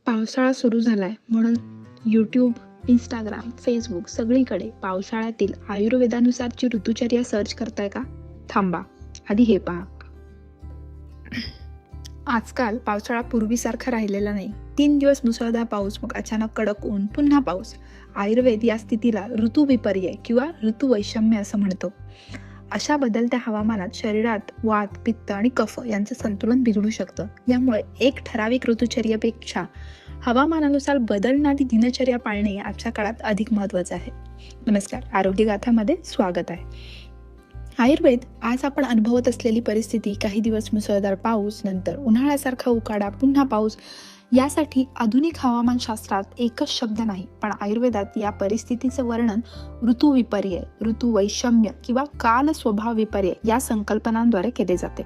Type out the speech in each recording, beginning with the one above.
पावसाळा सुरू झालाय म्हणून यूट्यूब, इंस्टाग्राम, फेसबुक सगळीकडे पावसाळ्यातील आयुर्वेदानुसारची ऋतुचर्या सर्च करताय का? थांबा, आधी हे पहा. आजकाल पावसाळा पूर्वीसारखा राहिलेला नाही. 3 दिवस मुसळधार पाऊस, मग अचानक कडक ऊन, पुन्हा पाऊस. आयुर्वेद या स्थितीला ऋतुविपर्य किंवा ऋतुवैषम्य असं म्हणतो. अशा बदलत्या हवामानात शरीरात वात, पित्त आणि कफ यांचं संतुलन बिघडू शकतं. यामुळे एक ठराविक ऋतुचर्येपेक्षा हवामानानुसार बदलणारी दिनचर्या पाळणे आजच्या काळात अधिक महत्त्वाचं आहे. नमस्कार, आरोग्य गाथामध्ये स्वागत आहे. आयुर्वेद आज आपण अनुभवत असलेली परिस्थिती, काही दिवस मुसळधार पाऊस, नंतर उन्हाळ्यासारखा उकाडा, पुन्हा पाऊस, यासाठी आधुनिक हवामानशास्त्रात एकच शब्द नाही, पण आयुर्वेदात या परिस्थितीचं वर्णन ऋतुविपर्य, ऋतुवैषम्य किंवा काल स्वभाव विपर्य या संकल्पनांद्वारे केले जाते.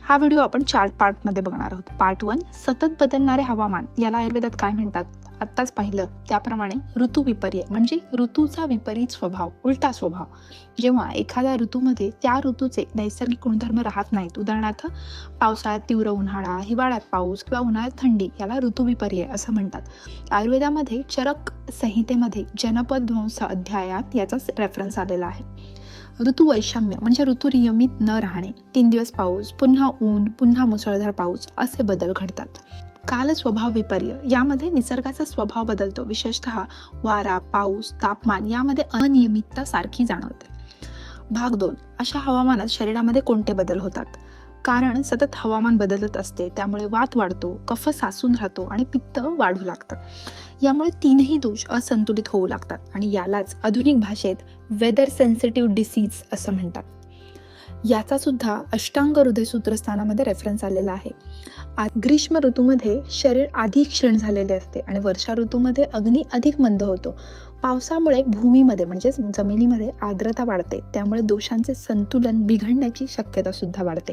हा व्हिडिओ आपण 4 पार्टमध्ये बघणार आहोत. पार्ट 1, सतत बदलणारे हवामान, याला आयुर्वेदात काय म्हणतात? आत्ताच पाहिलं त्याप्रमाणे ऋतुविपर्य म्हणजे ऋतूचा विपरीत स्वभाव, उलटा स्वभाव. जेव्हा एखाद्या ऋतूमध्ये त्या ऋतूचे नैसर्गिक गुणधर्म राहत नाहीत, उदाहरणार्थ पावसाळ्यात तीव्र उन्हाळा, हिवाळ्यात पाऊस किंवा उन्हाळ्यात थंडी, याला ऋतुविपर्य असं म्हणतात. आयुर्वेदामध्ये चरक संहितेमध्ये जनपदवंश अध्यायात याचा रेफरन्स आलेला आहे. ऋतुवैषम्य म्हणजे ऋतुनियमित न राहणे. 3 दिवस पाऊस, पुन्हा ऊन, पुन्हा मुसळधार पाऊस, असे बदल घडतात. काल स्वभाव विपर्य, यामध्ये निसर्गाचा स्वभाव बदलतो. विशेषतः वारा, पाऊस, तापमान यामध्ये अनियमितता सारखी जाणवते. भाग 2, अशा हवामानात शरीरामध्ये कोणते बदल होतात? कारण सतत हवामान बदलत असते, त्यामुळे वात वाढतो, कफ साचून राहतो आणि पित्त वाढू लागतं. यामुळे 3ही दोष असंतुलित होऊ लागतात आणि यालाच आधुनिक भाषेत वेदर सेन्सिटिव्ह डिसीज असं म्हणतात. याचा सुद्धा अष्टांग हृदय सूत्रस्थानामध्ये रेफरन्स आलेला आहे. ग्रीष्म ऋतूमध्ये शरीर अधिक क्षीण झालेले असते आणि वर्षा ऋतूमध्ये अग्नी अधिक मंद होतो. पावसामुळे भूमीमध्ये म्हणजेच जमिनीमध्ये आर्द्रता वाढते, त्यामुळे दोषांचे संतुलन बिघडण्याची शक्यता सुद्धा वाढते.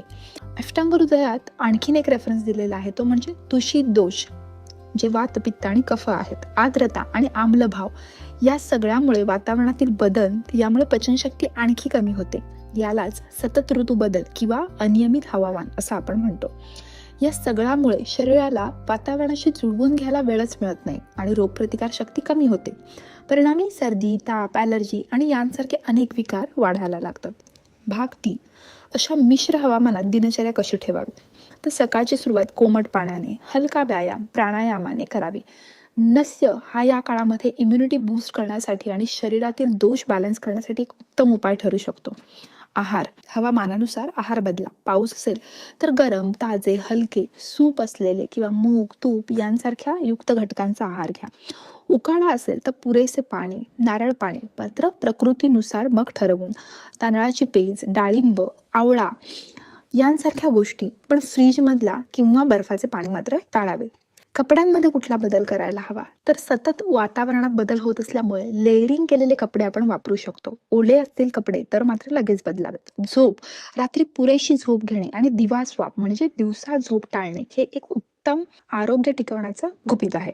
अष्टांग हृदयात आणखीन एक रेफरन्स दिलेला आहे, तो म्हणजे दूषित दोष, जे वात, पित्त आणि कफ आहेत. आर्द्रता आणि आम्लभाव या सगळ्यामुळे वातावरणातील बदल, यामुळे पचनशक्ती आणखी कमी होते. यालाच सतत ऋतू बदल किंवा अनियमित हवामान असं आपण म्हणतो. या सगळ्यामुळे शरीराला वातावरणाशी जुळवून घ्यायला वेळच मिळत नाही आणि रोगप्रतिकार शक्ती कमी होते. परिणामी सर्दी, ताप, ॲलर्जी आणि यांसारखे अनेक विकार वाढायला लागतात. भाग 3, अशा मिश्र हवामानात दिनचर्या कशी ठेवावी? तर सकाळची सुरुवात कोमट पाण्याने, हलका व्यायाम, प्राणायामाने करावी. नस्य हा या काळामध्ये इम्युनिटी बूस्ट करण्यासाठी आणि शरीरातील दोष बॅलन्स करण्यासाठी एक उत्तम उपाय ठरू शकतो. आहार, हवामानानुसार आहार बदला. पाऊस असेल तर गरम, ताजे, हलके, सूप असलेले किंवा मूग, तूप यांसारख्या युक्त घटकांचा आहार घ्या. उकाळा असेल तर पुरेसे पाणी, नारळ पाणी, मात्र प्रकृतीनुसार मग ठरवून. तांदळाची पेज, डाळिंब, आवळा यांसारख्या गोष्टी, पण फ्रीजमधला किंवा बर्फाचे पाणी मात्र टाळावे. कपड्यांमध्ये कुठला बदल करायला हवा? तर सतत वातावरणात बदल होत असल्यामुळे लेअरिंग केलेले कपडे आपण वापरू शकतो. ओले असतील कपडे तर मात्र लगेच बदलावेत. झोप, रात्री पुरेशी झोप घेणे आणि दिवा स्वाप म्हणजे दिवसा झोप टाळणे हे एक उत्तम आरोग्य टिकवण्याचं गुपित आहे.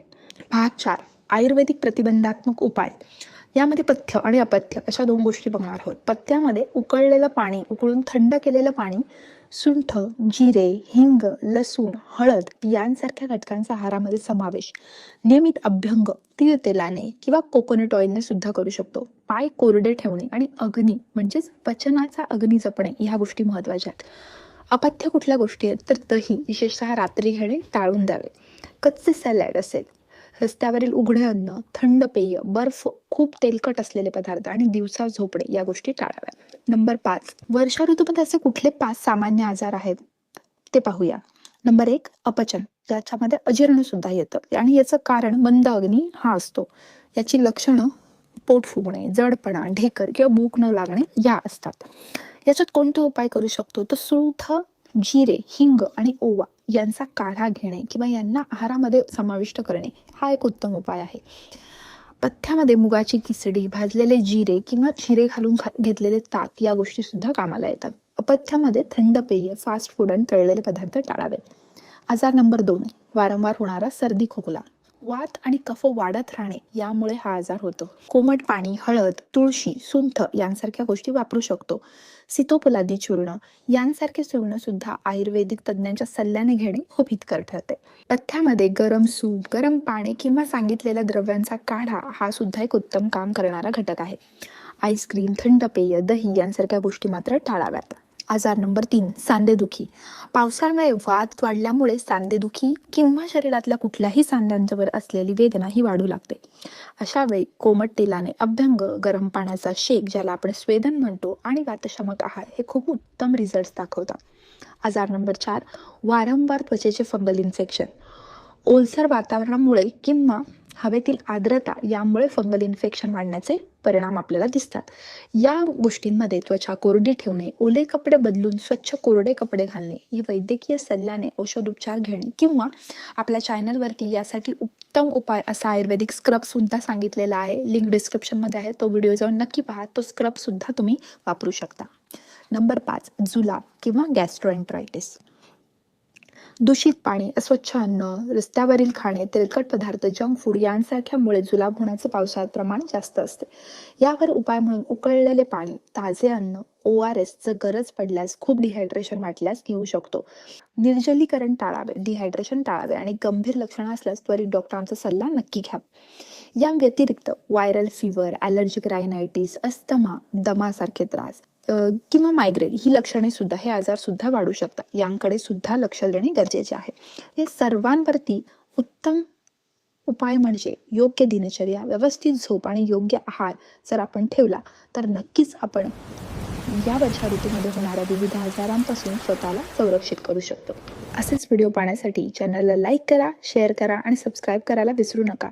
भाग 4, आयुर्वेदिक प्रतिबंधात्मक उपाय. यामध्ये पथ्य आणि अपथ्य अशा 2 गोष्टी बघणार आहोत. पथ्यामध्ये उकळलेलं पाणी, उकळून थंड केलेलं पाणी, सुंठ, जिरे, हिंग, लसूण, हळद यांसारख्या घटकांचा आहारामध्ये समावेश. नियमित अभ्यंग तीळ तेलाने किंवा कोकोनट ऑइलने सुद्धा करू शकतो. पाय कोरडे ठेवणे आणि अग्नी म्हणजेच पचनाचा अग्नी जपणे या गोष्टी महत्त्वाच्या आहेत. अपथ्य कुठल्या गोष्टी आहेत? तर दही विशेषतः रात्री घेणे टाळून द्यावे. कच्चे सॅलड असेल, रस्त्यावरील उघडे अन्न, थंड पेय, बर्फ, खूप तेलकट असलेले पदार्थ आणि दिवसा झोपणे या गोष्टी टाळाव्या. नंबर 5, वर्षा ऋतूमध्ये असे कुठले 5 सामान्य आजार आहेत ते पाहूया. नंबर 1, अपचन, ज्याच्यामध्ये अजीर्ण सुद्धा येतं आणि याचं कारण मंद अग्नी हा असतो. याची लक्षणं पोट फुगणे, जडपणा, ढेकर किंवा भूक न लागणे या असतात. याच्यात कोणते उपाय करू शकतो? तर सुंठ, जिरे, हिंग आणि ओवा यांचा काढा घेणे किंवा यांना आहारामध्ये समाविष्ट करणे हा एक उत्तम उपाय आहे. पथ्यामध्ये मुगाची खिचडी, भाजलेले जिरे किंवा जिरे घालून घेतलेले ताक या गोष्टी सुद्धा कामाला येतात. अपथ्यामध्ये थंड पेय, फास्ट फूड आणि तळलेले पदार्थ टाळावेत. आजार नंबर 2, वारंवार होणारा सर्दी खोकला. वात आणि कफ वाढत राहणे यामुळे हा आजार होतो. कोमट पाणी, हळद, तुळशी, सुंठ यांसारख्या गोष्टी वापरू शकतो. सीतोपलादी चूर्ण यांसारखे चूर्ण सुद्धा आयुर्वेदिक तज्ज्ञांच्या सल्ल्याने घेणे खूप हितकर ठरते. पथ्यामध्ये गरम सूप, गरम पाणी किंवा सांगितलेल्या द्रव्यांचा काढा हा सुद्धा एक उत्तम काम करणारा घटक आहे. आईस्क्रीम, थंड पेय, दही यांसारख्या गोष्टी मात्र टाळाव्यात. आजार नंबर 3, सांधेदुखी. पावसाळ्यामुळे वात वाढल्यामुळे सांधेदुखी किंवा शरीरातल्या कुठल्याही सांध्यांवर असलेली वेदना ही वाढू लागते. अशा वेळी कोमट तेलाने अभ्यंग, गरम पाण्याचा शेक ज्याला आपण स्वेदन म्हणतो आणि वातशामक आहार हे खूप उत्तम रिझल्ट्स दाखवतात. आजार नंबर 4, वारंवार त्वचेचे फंगल इन्फेक्शन. ओलसर वातावरणामुळे किंवा हवेतील आर्द्रता यामुळे फंगल इन्फेक्शन वाढण्याचे परिणाम आपल्याला दिसतात. या गोष्टींमध्ये त्वचा कोरडी ठेवणे, ओले कपडे बदलून स्वच्छ कोरडे कपडे घालणे, ही वैद्यकीय सल्ल्याने औषधोपचार घेणे किंवा आपल्या चॅनलवरती यासाठी उत्तम उपाय असा आयुर्वेदिक स्क्रब सुद्धा सांगितलेला आहे. लिंक डिस्क्रिप्शनमध्ये आहे, तो व्हिडिओ जाऊन नक्की पहा. तो स्क्रब सुद्धा तुम्ही वापरू शकता. नंबर 5, जुलाब किंवा गॅस्ट्रोएंटरायटिस. दूषित पाणी, अस्वच्छ अन्न, रस्त्यावरील खाणे, तेलकट पदार्थ, जंक फूड यांसारख्यामुळे जुलाब होण्याचे पावसाळ्यात प्रमाण जास्त असते. यावर उपाय म्हणून उकळलेले पाणी, ताजे अन्न, ORS जर गरज पडल्यास, खूप डिहायड्रेशन वाटल्यास घेऊ शकतो. निर्जलीकरण टाळावे, डिहायड्रेशन टाळावे आणि गंभीर लक्षणं असल्यास त्वरित डॉक्टरांचा सल्ला नक्की घ्या. या व्यतिरिक्त व्हायरल फीवर, ॲलर्जिक रायनायटिस, अस्थमा, दमासारखे त्रास किंवा मायग्रेन ही लक्षणे सुद्धा, हे आजार सुद्धा वाढू शकतात. यांकडे सुद्धा लक्ष देणे गरजेचे आहे. हे सर्वांवरती उत्तम उपाय म्हणजे योग्य दिनचर्या, व्यवस्थित झोप आणि योग्य आहार जर आपण ठेवला तर नक्कीच आपण या वर्षा ऋतूमध्ये होणाऱ्या विविध आजारांपासून स्वतःला संरक्षित करू शकतो. असेच व्हिडिओ पाहण्यासाठी चॅनलला लाईक करा, शेअर करा आणि सबस्क्राईब करायला विसरू नका.